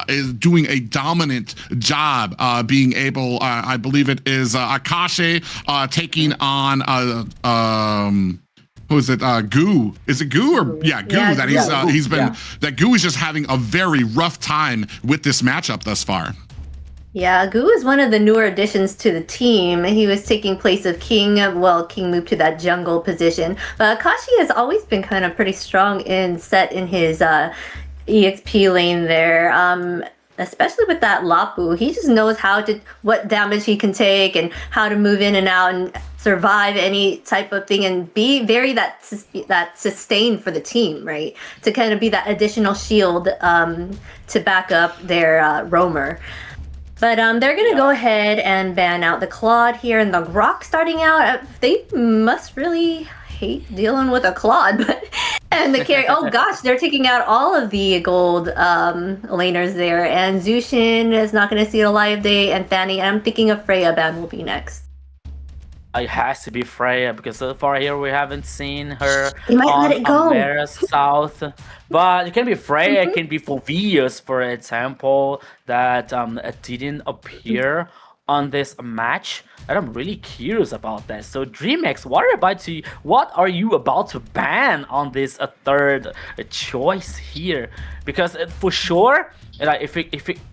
is doing a dominant job, being able, I believe it is Akashi taking on who is it? Goo. Is it Goo or Goo? Yeah, that he's been that Goo is just having a very rough time with this matchup thus far. Yeah, Goo is one of the newer additions to the team. He was taking place of King. Well, King moved to that jungle position. But Akashi has always been kind of pretty strong in his EXP lane there. Especially with that Lapu. He just knows what damage he can take and how to move in and out and survive any type of thing and be very that sustain for the team, right? To kind of be that additional shield to back up their roamer. But they're going to go ahead and ban out the Claude here. And the Rock starting out, they must really hate dealing with a Claude. And the carry, oh gosh, they're taking out all of the gold laners there. And Zushin is not going to see a live day. And Fanny, I'm thinking of Freya ban will be next. It has to be Freya, because so far here we haven't seen her they might let it go. AMER South. But it can be Freya, it can be Phoveus, for example, that didn't appear on this match. And I'm really curious about that. So DreamMax, what are you about to ban on this third choice here? Because for sure,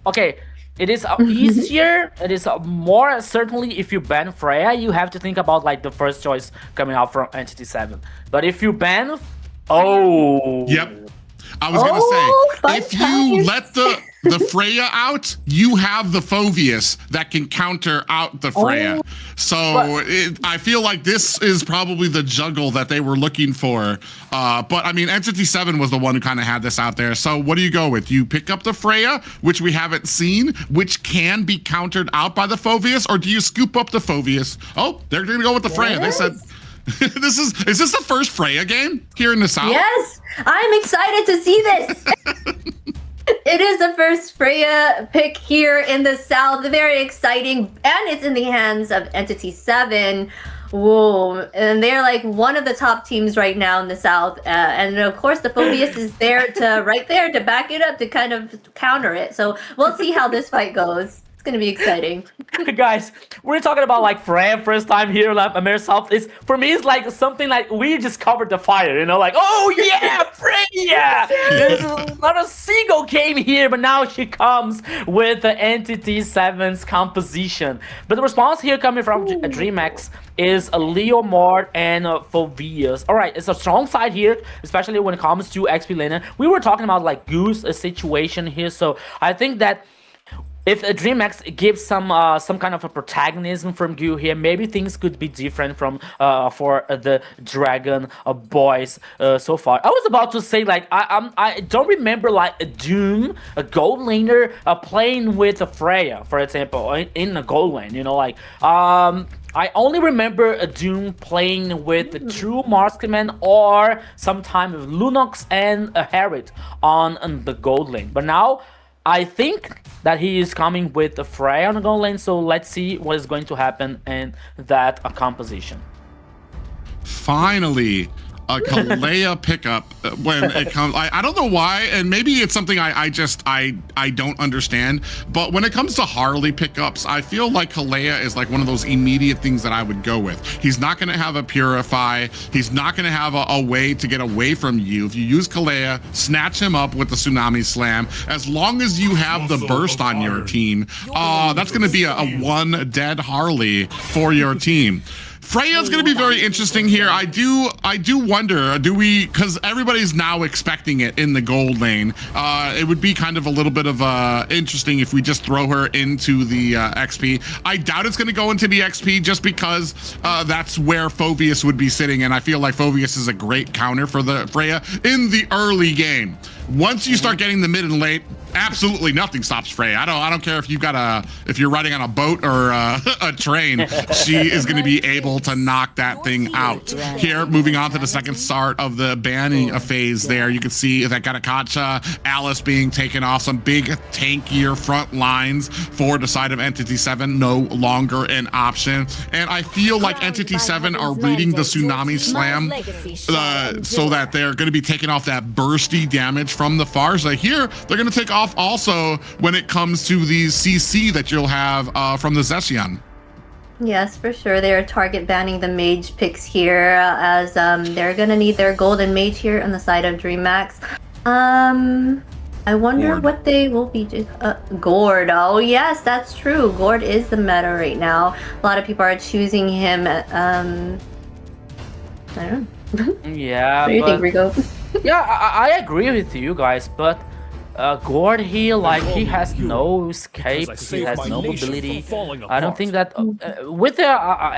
okay. It is easier, it is more certainly if you ban Freya, you have to think about like the first choice coming out from Entity7. But if you ban, Yep. I was gonna say, if you let the Freya out, you have the Phoveus that can counter out the Freya. So I feel like this is probably the juggle that they were looking for. But I mean, Entity7 was the one who kind of had this out there. So what do you go with? You pick up the Freya, which we haven't seen, which can be countered out by the Phoveus, or do you scoop up the Phoveus? Oh, they're gonna go with the Freya. They said, is this the first Freya game here in the South? Yes, I'm excited to see this. It is the first Freya pick here in the South. Very exciting. And it's in the hands of Entity7. Whoa. And they're like one of the top teams right now in the South. And of course, the Phoveus is there right there to back it up, to kind of counter it. So we'll see how this fight goes. It's going to be exciting. Guys, we're talking about like Freya first time here, like AMER South. For me, it's like something like we just covered the fire, you know, like, oh yeah, Freya! Not a single game here, but now she comes with the Entity7's composition. But the response here coming from DreamMax is a Leo Mort and Phoveus. All right, it's a strong side here, especially when it comes to XP laner. We were talking about like Goose situation here, so I think that if DreamMax gives some kind of a protagonism from Goo here, maybe things could be different from for the Dragon boys so far. I was about to say, like, I don't remember like a Doom, a gold laner playing with a Freya, for example, in a gold lane. You know, like I only remember a Doom playing with the True Marksman or sometime with Lunox and a Harriet on the gold lane. But now I think that he is coming with the Freya on the gold lane, so let's see what is going to happen in that composition. Finally, a Kalea pickup when it comes. I don't know why, and maybe it's something I don't understand. But when it comes to Harley pickups, I feel like Kalea is like one of those immediate things that I would go with. He's not going to have a Purify. He's not going to have a way to get away from you. If you use Kalea, snatch him up with the Tsunami Slam. As long as you have the burst on your team, that's going to be a one dead Harley for your team. Freya's going to be very interesting here. I do wonder, because everybody's now expecting it in the gold lane. It would be kind of a little bit of interesting if we just throw her into the XP. I doubt it's going to go into the XP just because that's where Phoveus would be sitting, and I feel like Phoveus is a great counter for the Freya in the early game. Once you start getting the mid and late, absolutely nothing stops Freya. I don't care if if you're riding on a boat or a train, she is going to be able to knock that thing out. Here, moving on to the second start of the banning phase there, you can see that Gatakacha, Alice being taken off, some big tankier front lines for the side of Entity7, no longer an option. And I feel like Entity7 are reading the Tsunami Slam so that they're going to be taking off that bursty damage from the far. So here, they're going to take off also when it comes to the CC that you'll have from the Zeshian. Yes, for sure. They're target banning the mage picks here, as they're gonna need their golden mage here on the side of DreamMax. I wonder Gord. what they will be. Gord. Oh yes, that's true. Gord is the meta right now. A lot of people are choosing him. I don't know. Yeah. What do you think, Rico? Yeah, I agree with you guys, but Gord here, like, he has no escape, he has no mobility. I don't think that with the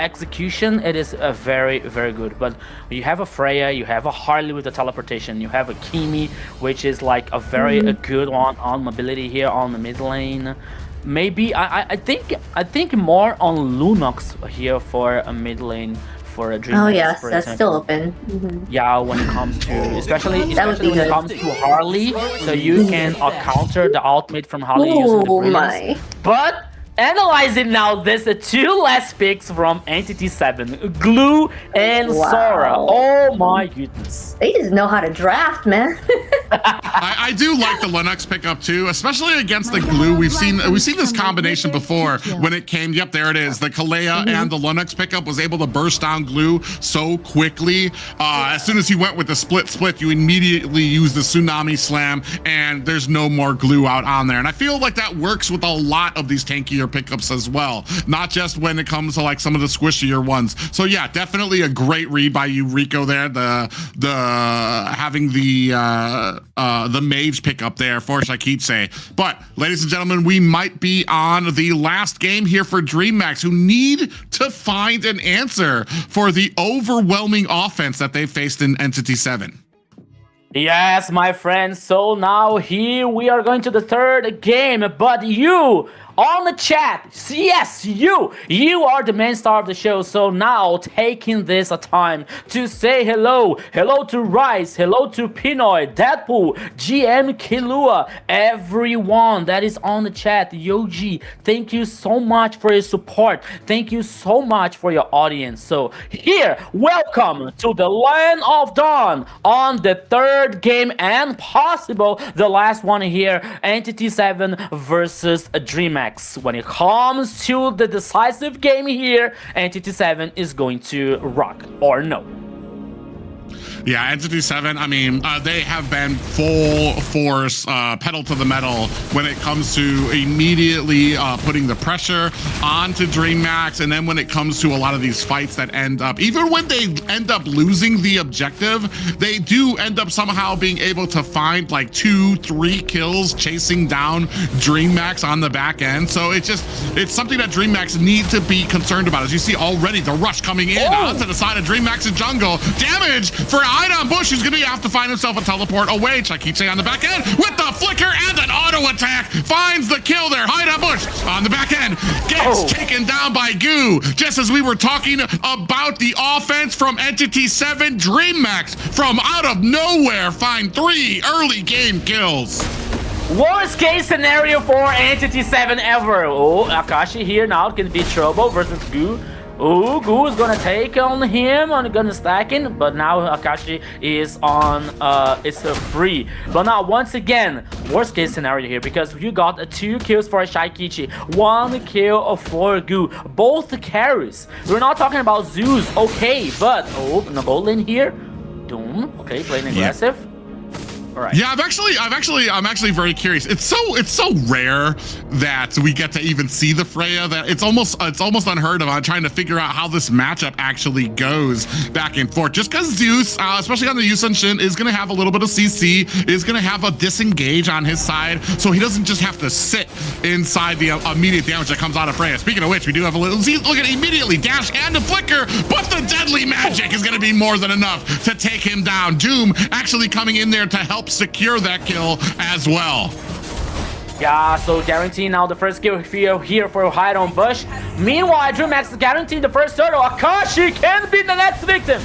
execution, it is very, very good. But you have a Freya, you have a Harley with the teleportation, you have a Kimi, which is like a very good one on mobility here on the mid lane. Maybe I think more on Lunox here for a mid lane. For a DreamMax, Oh yes, for that's example. still open. Yeah, when it comes to especially when good. it comes to Harley, so you can counter the ultimate from Harley using the Oh brilliance. my. But analyzing now, there's the two last picks from Entity7, Glue and Wow. Sora. Oh my goodness. They just know how to draft, man. I do like the Linux pickup too, especially against the Glue. We've seen this combination before when it came. Yep, there it is. The Kalea and the Linux pickup was able to burst down Glue so quickly. As soon as he went with the split, you immediately use the Tsunami Slam, and there's no more Glue out on there. And I feel like that works with a lot of these tankier pickups as well, not just when it comes to like some of the squishier ones. So yeah, definitely a great read by you, Rico. There, having the mage pick up there for Shakiche. But ladies and gentlemen, we might be on the last game here for DreamMax, who need to find an answer for the overwhelming offense that they faced in Entity7. Yes, my friends. So now here we are going to the third game, but you on the chat, yes, you are the main star of the show. So now taking this a time to say hello to Rice, hello to Pinoy, Deadpool, GM Kilua, everyone that is on the chat. Yoji, thank you so much for your support. Thank you so much for your audience. So here, welcome to the Land of Dawn on the third game and possible the last one here, Entity7 versus DreamMax. When it comes to the decisive game here, Entity7 is going to rock or no. Yeah, Entity7, I mean, they have been full force, pedal to the metal when it comes to immediately putting the pressure onto DreamMax. And then when it comes to a lot of these fights that end up, even when they end up losing the objective, they do end up somehow being able to find like 2-3 kills chasing down DreamMax on the back end. So it's something that DreamMax need to be concerned about. As you see already, the rush coming in onto the side of DreamMax's jungle. Damage for Idon Bush, who's going to have to find himself a teleport away. Shakiche on the back end with the flicker and an auto attack. Finds the kill there. Idon Bush on the back end gets taken down by Goo. Just as we were talking about the offense from Entity7, DreamMax from out of nowhere find 3 early game kills. Worst case scenario for Entity7 ever. Oh, Akashi here now can be trouble versus Goo. Oh, Goo is gonna take on him, gonna stack in, but now Akashi is on, it's a free. But now, once again, worst case scenario here, because you got 2 kills for Shaikichi, 1 kill for Goo, both carries. We're not talking about Zeus, okay, but, in the gold lane here, Doom, okay, playing aggressive. Right. Yeah, I'm actually very curious. It's so rare that we get to even see the Freya that it's almost unheard of. I'm trying to figure out how this matchup actually goes back and forth. Just because Zeus, especially on the Yusun Shin, is going to have a little bit of CC, is going to have a disengage on his side, so he doesn't just have to sit inside the immediate damage that comes out of Freya. Speaking of which, we do have a little. Look at immediately dash and a flicker, but the deadly magic is going to be more than enough to take him down. Doom actually coming in there to help secure that kill as well. Yeah, so guaranteeing now the first kill here for Idon Bush. Meanwhile, DreamMax guaranteeing the first turtle. Akashi can be the next victim.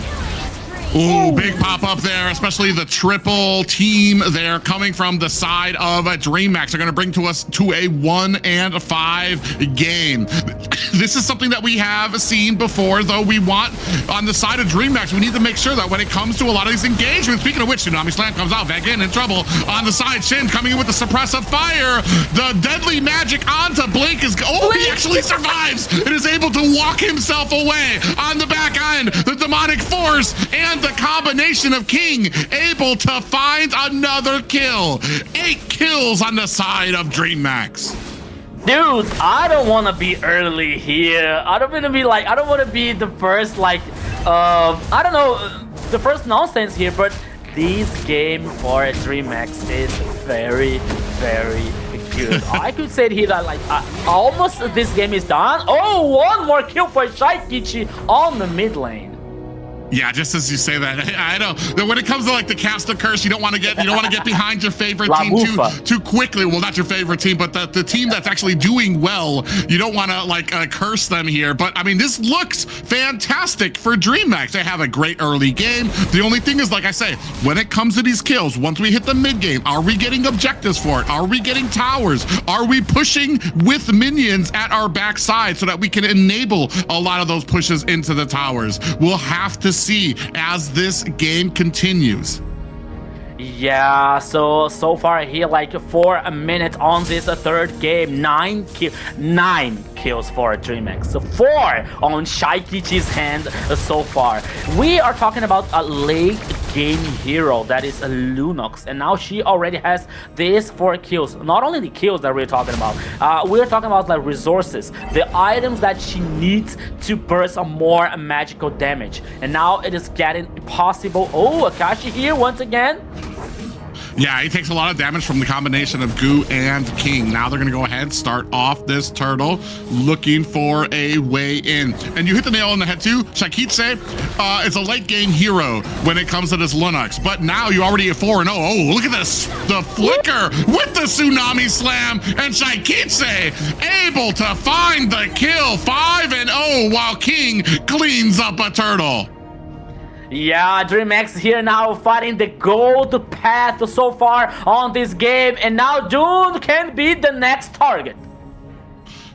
Ooh, big pop up there, especially the triple team there coming from the side of DreamMax. They're going to bring to us to a 1-5 game. This is something that we have seen before, though we want on the side of DreamMax, we need to make sure that when it comes to a lot of these engagements, speaking of which, Tsunami Slam comes out, Vegan in trouble. On the side, Shin coming in with the suppressive fire. The deadly magic onto Blink is, oh, he actually survives and is able to walk himself away. On the back end, the demonic force and the combination of King able to find another kill. 8 kills on the side of DreamMax. Dude, I don't want to be early here. I don't want to be like, I don't want to be the first, like, I don't know, the first nonsense here, but this game for DreamMax is very, very good. I could say here that, like, almost this game is done. Oh, one more kill for Shaikichi on the mid lane. Yeah, just as you say that, I know that when it comes to like the cast of curse, you don't want to get behind your favorite team too quickly. Well, not your favorite team, but the team that's actually doing well. You don't want to like curse them here. But I mean, this looks fantastic for DreamMax. They have a great early game. The only thing is, like I say, when it comes to these kills, once we hit the mid game, are we getting objectives for it? Are we getting towers? Are we pushing with minions at our backside so that we can enable a lot of those pushes into the towers? We'll have to see as this game continues. Yeah, so far here, like 4 minutes on this third game, 9 kills for DreamMax, so 4 on Shaikichi's hand so far. We are talking about a late game hero that is a Lunox, and now she already has these 4 kills. Not only the kills that we're talking about, we're talking about like resources, the items that she needs to burst a more magical damage, and now it is getting possible. Oh, Akashi here once again. Yeah, he takes a lot of damage from the combination of Goo and King. Now they're going to go ahead, start off this turtle, looking for a way in. And you hit the nail on the head too. Shaikichi is a late game hero when it comes to this Lunox. But now you already have 4-0. Oh, look at this. The flicker with the Tsunami Slam. And Shaikichi able to find the kill. 5-0 while King cleans up a turtle. Yeah, DreamMax here now fighting the gold path so far on this game, and now Doom can be the next target.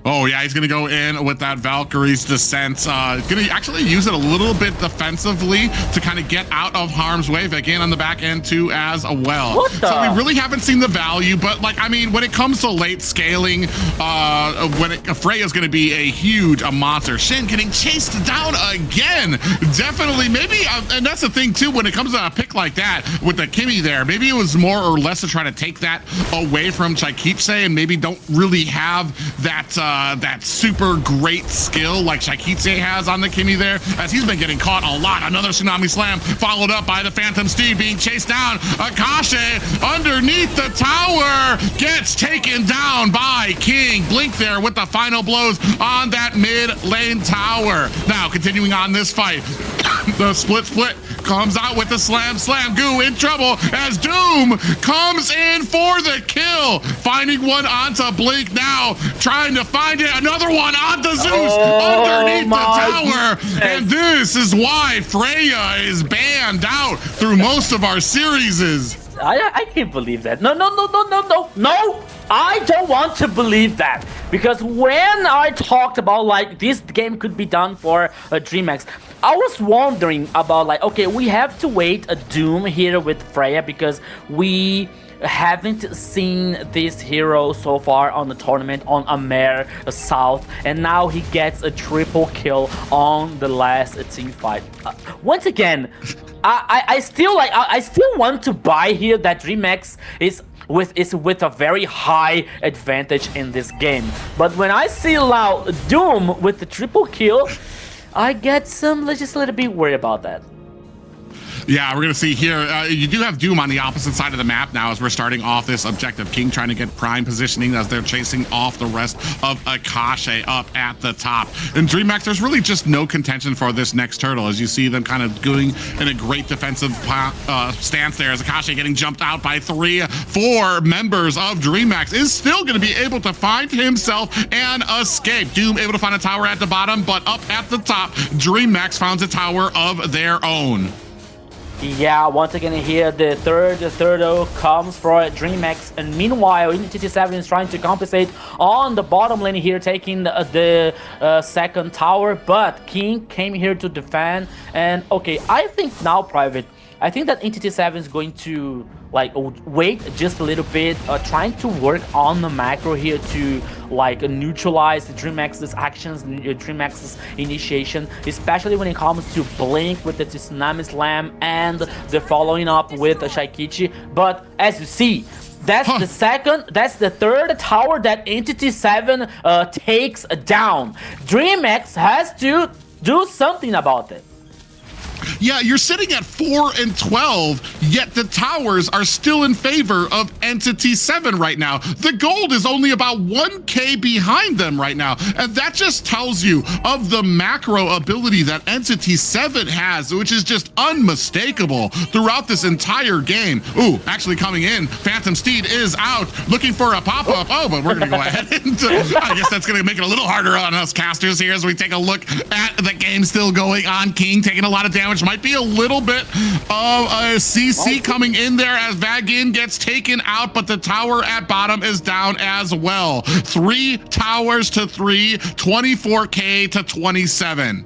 Oh yeah, he's gonna go in with that Valkyrie's Descent. He's gonna actually use it a little bit defensively to kind of get out of harm's way. Again on the back end too as well. So we really haven't seen the value, but like, I mean, when it comes to late scaling, Freya's gonna be a monster. Shin getting chased down again. Definitely, maybe, and that's the thing too, when it comes to a pick like that with the Kimmy there, maybe it was more or less to try to take that away from Shaikichi and maybe don't really have that super great skill like Shaikichi has on the Kimmy there, as he's been getting caught a lot. Another Tsunami Slam followed up by the Phantom Steed being chased down. Akashi underneath the tower gets taken down by King. Blink there with the final blows on that mid lane tower. Now continuing on this fight, the split comes out with the slam. Goo in trouble as Doom comes in for the kill, finding one onto Blink now, trying to find it. Another one onto Zeus underneath the tower. Goodness. And this is why Freya is banned out through most of our series. I can't believe that. No. I don't want to believe that, because when I talked about like this game could be done for DreamMax, I was wondering about like, okay, we have to wait a Doom here with Freya because we haven't seen this hero so far on the tournament on AMER South, and now he gets a triple kill on the last team fight. Once again, I still want to buy here that DreamMax is with a very high advantage in this game. But when I see now Doom with the triple kill, I get some just a little bit worried about that. Yeah, we're gonna see here, you do have Doom on the opposite side of the map now as we're starting off this objective. King trying to get prime positioning as they're chasing off the rest of Akashi up at the top. In DreamMax, there's really just no contention for this next turtle as you see them kind of going in a great defensive stance there as Akashi getting jumped out by 3-4 members of DreamMax is still gonna be able to find himself an escape. Doom able to find a tower at the bottom, but up at the top, DreamMax found a tower of their own. Yeah, once again here, the third comes for DreamMax, and meanwhile, Entity7 is trying to compensate on the bottom lane here, taking the second tower, but King came here to defend, and okay, I think now, Private, I think that Entity7 is going to like wait just a little bit, trying to work on the macro here to like neutralize the DreamMax's actions, DreamMax's initiation, especially when it comes to Blink with the Tsunami Slam and the following up with Shaikichi. But as you see, that's the third tower that Entity7 takes down. DreamMax has to do something about it. Yeah, you're sitting at 4 and 12, yet the towers are still in favor of Entity7 right now. The gold is only about 1k behind them right now, and that just tells you of the macro ability that Entity7 has, which is just unmistakable throughout this entire game. Ooh, actually coming in, Phantom Steed is out, looking for a pop-up. Oh, but we're gonna go ahead and I guess that's gonna make it a little harder on us casters here as we take a look at the game still going on. King taking a lot of damage. Might be a little bit of a CC coming in there as Vagin gets taken out, but the tower at bottom is down as well. 3 towers to 3, 24k to 27.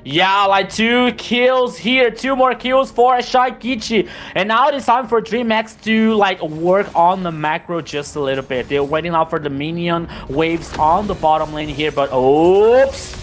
Yeah, like 2 kills here, 2 more kills for Shaikichi. And now it's time for DreamMax to like work on the macro just a little bit. They're waiting out for the minion waves on the bottom lane here, but oops.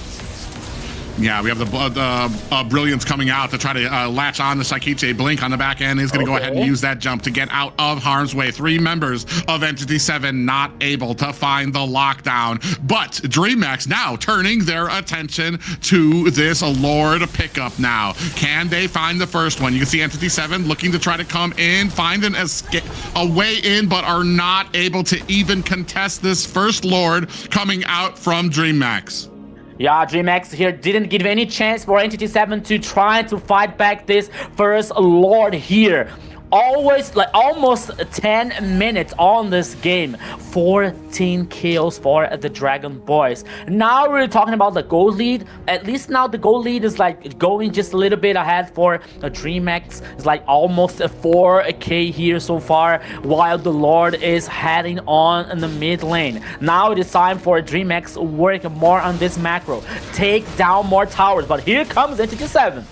Yeah, we have the Brilliance coming out to try to latch on the Shaikichi. Blink on the back end is going to go ahead and use that jump to get out of harm's way. 3 members of Entity7 not able to find the lockdown, but DreamMax now turning their attention to this Lord pickup now. Can they find the first one? You can see Entity7 looking to try to come in, find an escape, a way in, but are not able to even contest this first Lord coming out from DreamMax. Yeah, DreamMax here didn't give any chance for Entity7 to try to fight back this first Lord here. Always like almost 10 minutes on this game, 14 kills for the Dragon Boys. Now we're talking about the gold lead. At least now the gold lead is like going just a little bit ahead for DreamMax. It's like almost 4k here so far, while the Lord is heading on in the mid lane. Now it is time for DreamMax to work more on this macro, take down more towers, but here comes Entity7.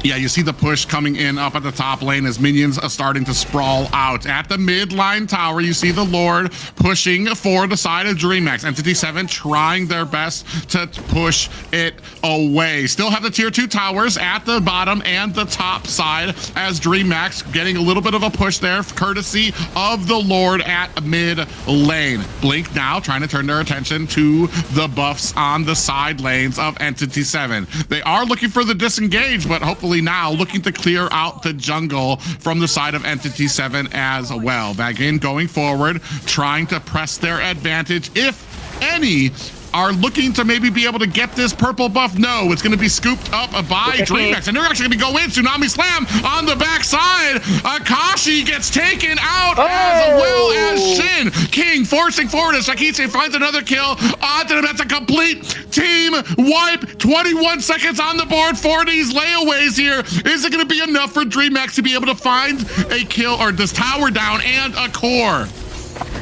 Yeah, you see the push coming in up at the top lane as minions are starting to sprawl out. At the midline tower, you see the Lord pushing for the side of DreamMax. Entity7 trying their best to push it away. Still have the tier 2 towers at the bottom and the top side as DreamMax getting a little bit of a push there, courtesy of the Lord at mid lane. Blink now trying to turn their attention to the buffs on the side lanes of Entity7. They are looking for the disengage, but hopefully now looking to clear out the jungle from the side of Entity7 as well. Vagin going forward, trying to press their advantage, if any, are looking to maybe be able to get this purple buff. No, it's going to be scooped up by DreamMax, and they're actually going to go in. Tsunami Slam on the backside. Akashi gets taken out as well as Shin. King forcing forward as Shaikichi finds another kill. Onto them. That's a complete team wipe. 21 seconds on the board for these layaways here. Is it going to be enough for DreamMax to be able to find a kill or this tower down and a core?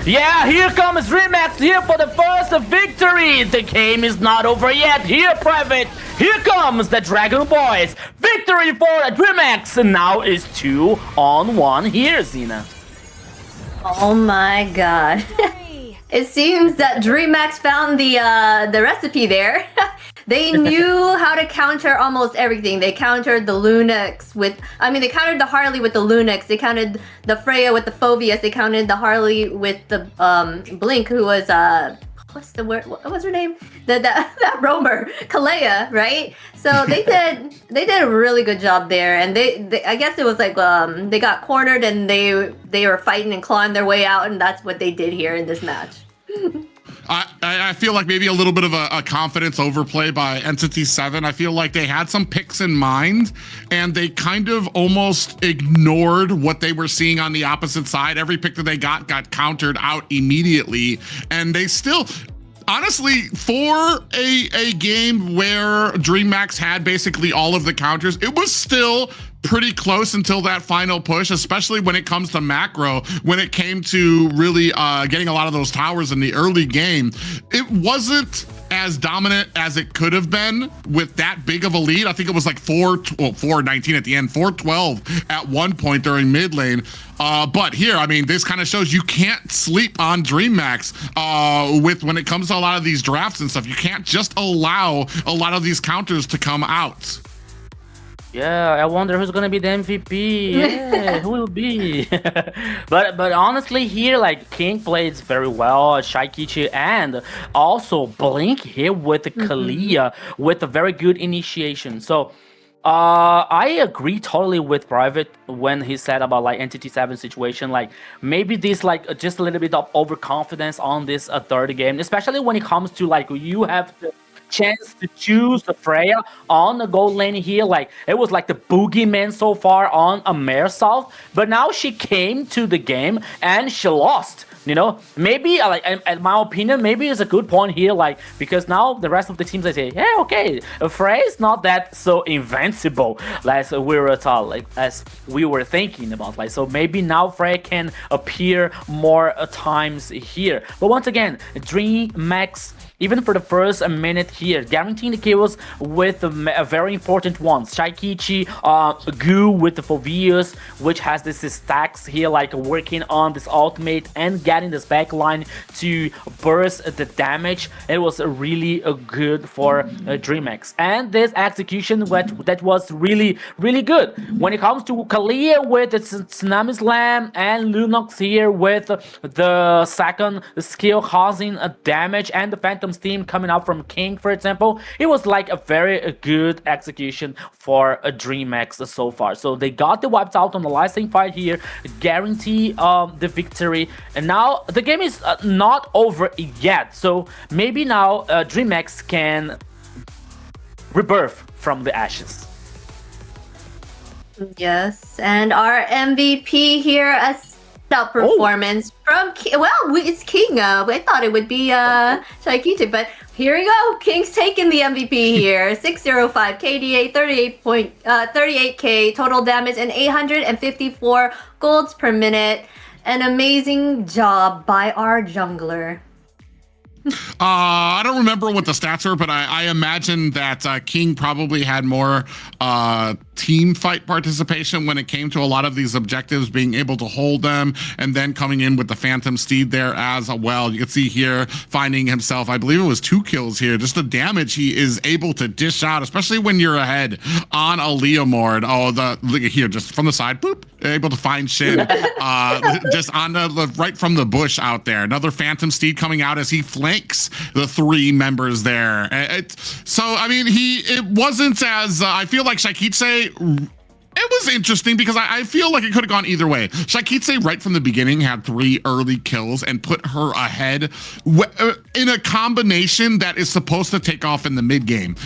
Yeah, here comes DreamMax here for the first victory. The game is not over yet. Here, Private. Here comes the Dragon Boys. Victory for DreamMax. And now is 2-on-1 here, Xena. Oh my god. It seems that DreamMax found the recipe there. They knew how to counter almost everything. They countered the Lunax with, they countered the Harley with the Lunax. They countered the Freya with the Phobius. They countered the Harley with the Blink, who was what's the word? What was her name? That roamer, Kalea, right? So they did a really good job there. And they I guess it was like they got cornered and they were fighting and clawing their way out, and that's what they did here in this match. I feel like maybe a little bit of a confidence overplay by Entity7. I feel like they had some picks in mind and they kind of almost ignored what they were seeing on the opposite side. Every pick that they got countered out immediately, and they still, honestly, for a game where DreamMax had basically all of the counters, it was still pretty close until that final push, especially when it comes to macro. When it came to really getting a lot of those towers in the early game, it wasn't as dominant as it could have been with that big of a lead. I think it was like 4-19 at the end, 4-12 at one point during mid lane. But here, I mean, this kind of shows you can't sleep on DreamMax with when it comes to a lot of these drafts and stuff. You can't just allow a lot of these counters to come out. Yeah, I wonder who's gonna be the MVP. Yeah, who will be? but honestly, here like King plays very well, Shaikichi, and also Blink here with Kalia with a very good initiation. So I agree totally with Private when he said about like Entity7 situation. Like maybe this like just a little bit of overconfidence on this third game, especially when it comes to like you have to chance to choose the Freya on the gold lane here. Like it was like the boogeyman so far on AMER South, but now she came to the game and she lost. You know, maybe like in my opinion, maybe it's a good point here, like because now the rest of the teams they say, yeah, okay, Freya is not that so invincible as we were taught, like as we were thinking about, like so maybe now Freya can appear more times here. But once again, DreamMax, even for the first minute here, guaranteeing the kills with a very important ones. Shaikichi, Gu with the Fovius, which has this stacks here, like working on this ultimate and getting this backline to burst the damage. It was really good for DreamMax. And this execution that was really, really good. When it comes to Kalia with the Tsunami Slam and Lunox here with the second skill causing a damage and the Phantom Steam coming out from King, for example, it was like a very good execution for a DreamMax so far. So they got the wiped out on the last team fight here, guarantee the victory, and now the game is not over yet. So maybe now DreamMax can rebirth from the ashes. Yes, and our MVP here, a stout performance from King. Well, it's King. I thought it would be Shaikichi, but here we go. King's taking the MVP here. 605 KDA, 38k total damage, and 854 golds per minute. An amazing job by our jungler. I don't remember what the stats were, but I imagine that King probably had more team fight participation when it came to a lot of these objectives, being able to hold them, and then coming in with the Phantom Steed there as well. You can see here finding himself, I believe it was 2 kills here, just the damage he is able to dish out, especially when you're ahead on a Leomord. Oh, look at here, just from the side, boop, able to find Shin just on the right from the bush out there. Another Phantom Steed coming out as he flanks the 3 members there. So I mean, it wasn't as I feel like Shaikichi, it was interesting because I feel like it could have gone either way. Shaikichi right from the beginning had 3 early kills and put her ahead in a combination that is supposed to take off in the mid game.